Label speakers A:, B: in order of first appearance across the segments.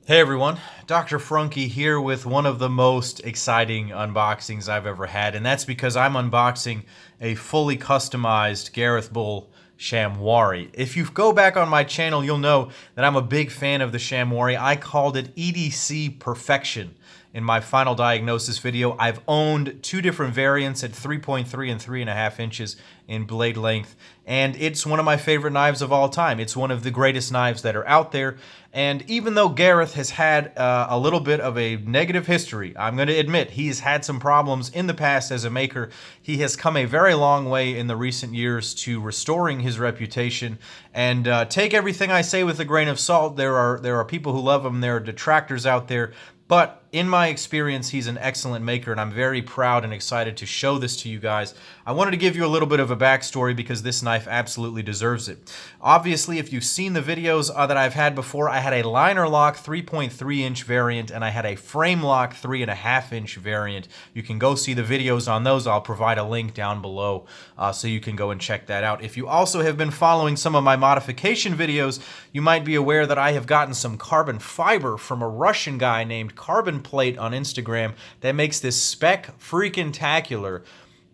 A: Hey everyone, Dr. Frunkey here with one of the most exciting unboxings I've ever had, and that's because I'm unboxing a fully customized Gareth Bull Shamwari. If you go back on my channel, you'll know that I'm a big fan of the Shamwari. I called it EDC Perfection in my final diagnosis video. I've owned two different variants at 3.3 and 3.5 inches in blade length, and it's one of my favorite knives of all time. It's one of the greatest knives that are out there, and even though Gareth has had a little bit of a negative history, I'm going to admit he's had some problems in the past as a maker. He has come a very long way in the recent years to restoring his reputation, and take everything I say with a grain of salt. There are people who love him, there are detractors out there, but in my experience, he's an excellent maker, and I'm very proud and excited to show this to you guys. I wanted to give you a little bit of a backstory because this knife absolutely deserves it. Obviously, if you've seen the videos that I've had before, I had a liner lock 3.3 inch variant, and I had a frame lock 3.5 inch variant. You can go see the videos on those. I'll provide a link down below so you can go and check that out. If you also have been following some of my modification videos, you might be aware that I have gotten some carbon fiber from a Russian guy named Carbonplate on Instagram that makes this spec freaking tacular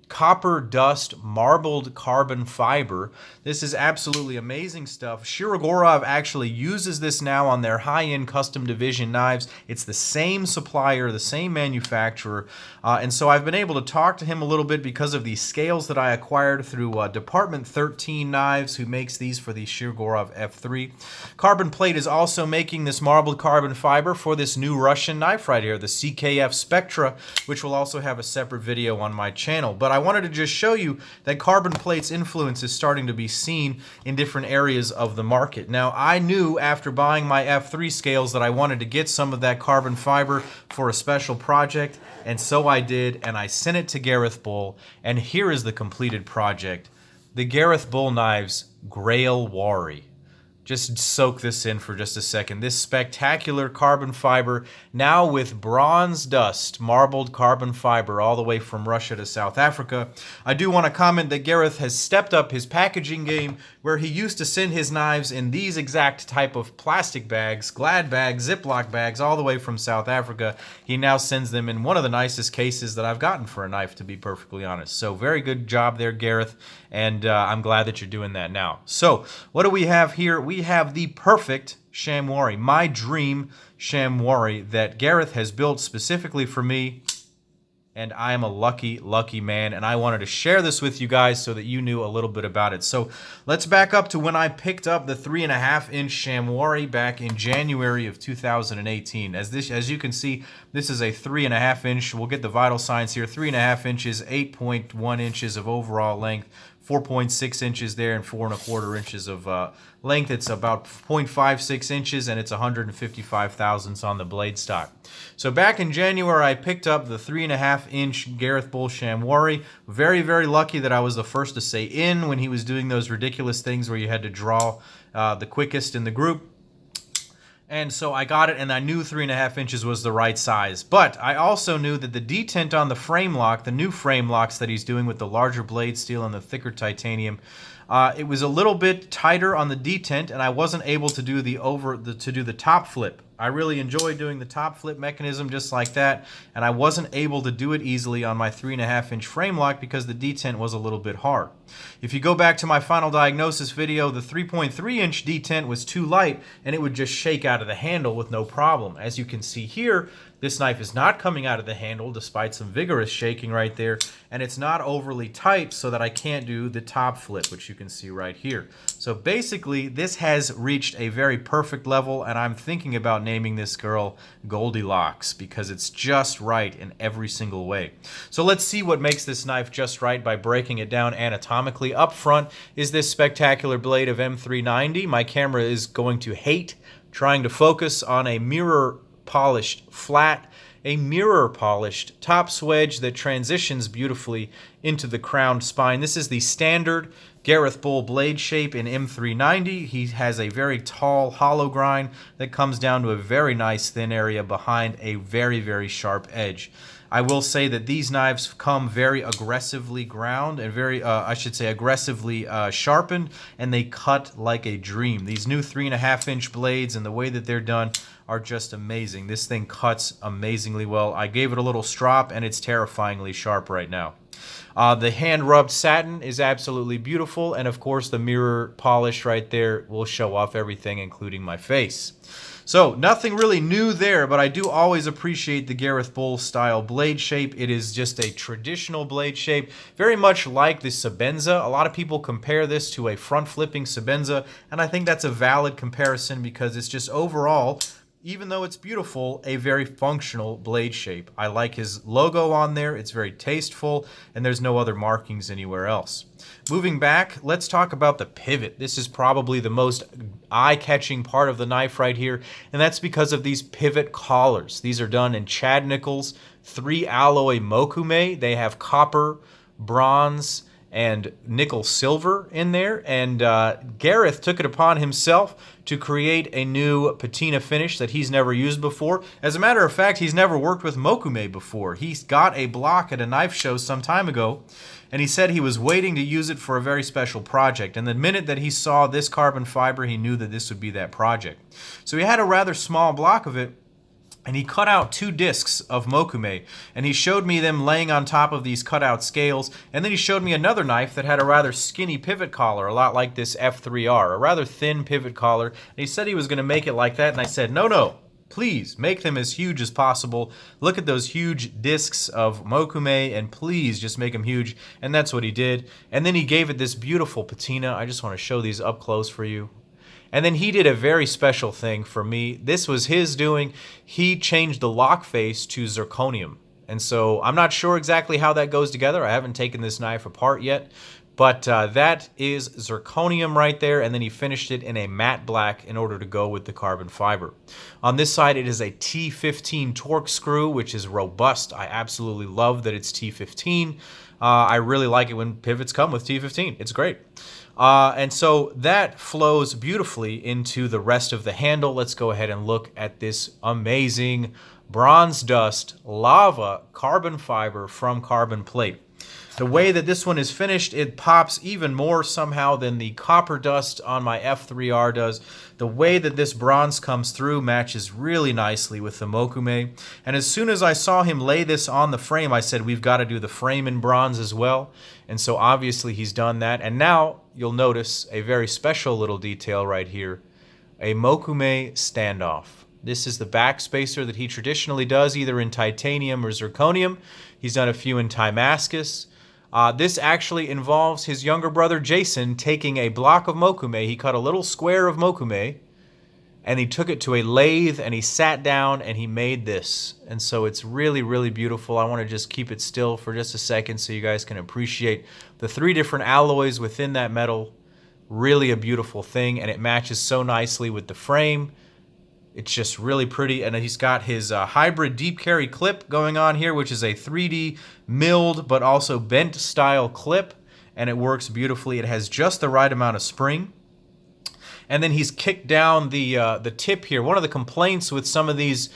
A: copper dust marbled carbon fiber. This is absolutely amazing stuff. Shirogorov actually uses this now on their high-end custom division knives. It's the same supplier, the same manufacturer, and so I've been able to talk to him a little bit because of these scales that I acquired through Department 13 Knives, who makes these for the Shirogorov F3. Carbonplate is also making this marbled carbon fiber for this new Russian knife right here, the CKF Spectra, which will also have a separate video on my channel. But I wanted to just show you that Carbonplate's influence is starting to be seen in different areas of the market. Now, I knew after buying my F3 scales that I wanted to get some of that carbon fiber for a special project, and so I did, and I sent it to Gareth Bull, and here is the completed project. The Gareth Bull knives Grailwari. Just soak this in for just a second. This spectacular carbon fiber, now with bronze dust, marbled carbon fiber all the way from Russia to South Africa. I do want to comment that Gareth has stepped up his packaging game, where he used to send his knives in these exact type of plastic bags, Glad bags, Ziploc bags, all the way from South Africa. He now sends them in one of the nicest cases that I've gotten for a knife, to be perfectly honest. So very good job there, Gareth, and I'm glad that you're doing that now. So what do we have here? We have the perfect Shamwari, my dream Shamwari that Gareth has built specifically for me, and I am a lucky, lucky man, and I wanted to share this with you guys so that you knew a little bit about it. So let's back up to when I picked up the 3.5 inch Shamwari back in January of 2018. As you can see, this is a 3.5 inch. We'll get the vital signs here. 3.5 inches, 8.1 inches of overall length, 4.6 inches there, and 4.25 inches of length. It's about 0.56 inches, and it's 155 thousandths on the blade stock. So back in January, I picked up the 3.5 inch Gareth Bull Shamwari. Very, very lucky that I was the first to say in when he was doing those ridiculous things where you had to draw the quickest in the group. And so I got it, and I knew 3.5 inches was the right size. But I also knew that the detent on the frame lock, the new frame locks that he's doing with the larger blade steel and the thicker titanium, it was a little bit tighter on the detent, and I wasn't able to do the top flip. I really enjoy doing the top flip mechanism just like that, and I wasn't able to do it easily on my 3.5 inch frame lock because the detent was a little bit hard. If you go back to my final diagnosis video, the 3.3 inch detent was too light, and it would just shake out of the handle with no problem. As you can see here, this knife is not coming out of the handle despite some vigorous shaking right there, and it's not overly tight so that I can't do the top flip, which you can see right here. So basically, this has reached a very perfect level, and I'm thinking about naming this girl Goldilocks because it's just right in every single way. So let's see what makes this knife just right by breaking it down anatomically. Up front is this spectacular blade of M390. My camera is going to hate trying to focus on a mirror polished flat, a mirror polished top swedge that transitions beautifully into the crowned spine. This is the standard Gareth Bull blade shape in M390. He has a very tall hollow grind that comes down to a very nice thin area behind a very, very sharp edge. I will say that these knives come very aggressively ground and very, I should say, aggressively sharpened, and they cut like a dream. These new 3.5-inch blades and the way that they're done are just amazing. This thing cuts amazingly well. I gave it a little strop, and it's terrifyingly sharp right now. The hand-rubbed satin is absolutely beautiful, and of course the mirror polish right there will show off everything, including my face. So, nothing really new there, but I do always appreciate the Gareth Bull style blade shape. It is just a traditional blade shape, very much like the Sebenza. A lot of people compare this to a front-flipping Sebenza, and I think that's a valid comparison because it's just overall, even though it's beautiful, a very functional blade shape. I like his logo on there. It's very tasteful, and there's no other markings anywhere else. Moving back, let's talk about the pivot. This is probably the most eye-catching part of the knife right here, and that's because of these pivot collars. These are done in Chad Nichols 3-alloy Mokume. They have copper, bronze, and nickel silver in there, and Gareth took it upon himself to create a new patina finish that he's never used before. As a matter of fact, he's never worked with Mokume before. He's got a block at a knife show some time ago, and he said he was waiting to use it for a very special project, and the minute that he saw this carbon fiber, he knew that this would be that project. So he had a rather small block of it, and he cut out 2 discs of Mokume, and he showed me them laying on top of these cutout scales, and then he showed me another knife that had a rather skinny pivot collar, a lot like this F3R, a rather thin pivot collar, and he said he was going to make it like that, and I said, no, please make them as huge as possible. Look at those huge discs of Mokume, and please just make them huge, and that's what he did. And then he gave it this beautiful patina. I just want to show these up close for you. And then he did a very special thing for me. This was his doing. He changed the lock face to zirconium. And so I'm not sure exactly how that goes together. I haven't taken this knife apart yet. But that is zirconium right there. And then he finished it in a matte black in order to go with the carbon fiber. On this side, it is a T15 torque screw, which is robust. I absolutely love that it's T15. I really like it when pivots come with T15. It's great. And so that flows beautifully into the rest of the handle. Let's go ahead and look at this amazing bronze dust lava carbon fiber from Carbonplate. The way that this one is finished, it pops even more somehow than the copper dust on my F3R does. The way that this bronze comes through matches really nicely with the Mokume. And as soon as I saw him lay this on the frame, I said, we've got to do the frame in bronze as well. And so obviously he's done that. And now you'll notice a very special little detail right here, a Mokume standoff. This is the back spacer that he traditionally does either in titanium or zirconium. He's done a few in Damascus. This actually involves his younger brother Jason taking a block of Mokume. He cut a little square of Mokume and he took it to a lathe and he sat down and he made this. And so it's really, really beautiful. I want to just keep it still for just a second so you guys can appreciate the 3 different alloys within that metal. Really a beautiful thing, and it matches so nicely with the frame. It's just really pretty, and he's got his hybrid deep carry clip going on here, which is a 3D milled but also bent style clip, and it works beautifully. It has just the right amount of spring. And then he's kicked down the tip here. One of the complaints with some of these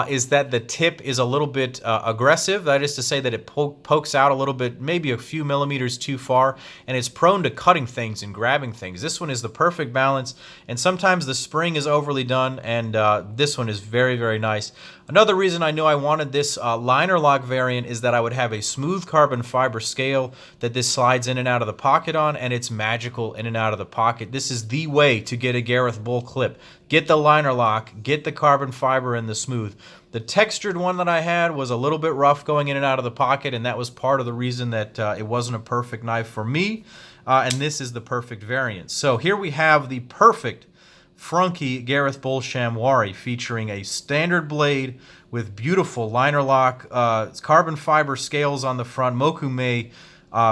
A: is that the tip is a little bit aggressive. That is to say that it pokes out a little bit, maybe a few millimeters too far, and it's prone to cutting things and grabbing things. This one is the perfect balance, and sometimes the spring is overly done, and this one is very, very nice. Another reason I knew I wanted this liner lock variant is that I would have a smooth carbon fiber scale that this slides in and out of the pocket on, and it's magical in and out of the pocket. This is the way to get a Gareth Bull clip. Get the liner lock, get the carbon fiber and the smooth. The textured one that I had was a little bit rough going in and out of the pocket, and that was part of the reason that it wasn't a perfect knife for me, and this is the perfect variant. So here we have the perfect Frunkey Gareth Bull Shamwari featuring a standard blade with beautiful liner lock, carbon fiber scales on the front, Mokume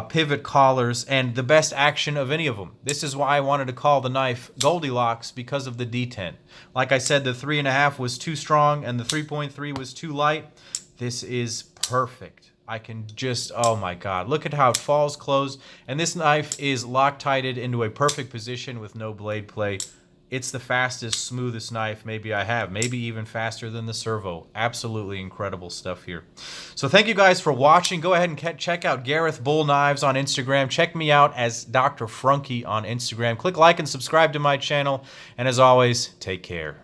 A: pivot collars, and the best action of any of them. This is why I wanted to call the knife Goldilocks, because of the detent. Like I said, the 3.5 was too strong and the 3.3 was too light. This is perfect. I can just, oh my God, look at how it falls closed. And this knife is Loctited into a perfect position with no blade play. It's the fastest, smoothest knife maybe I have, maybe even faster than the servo. Absolutely incredible stuff here. So thank you guys for watching. Go ahead and check out Gareth Bull Knives on Instagram. Check me out as Dr. Frunkey on Instagram. Click like and subscribe to my channel. And as always, take care.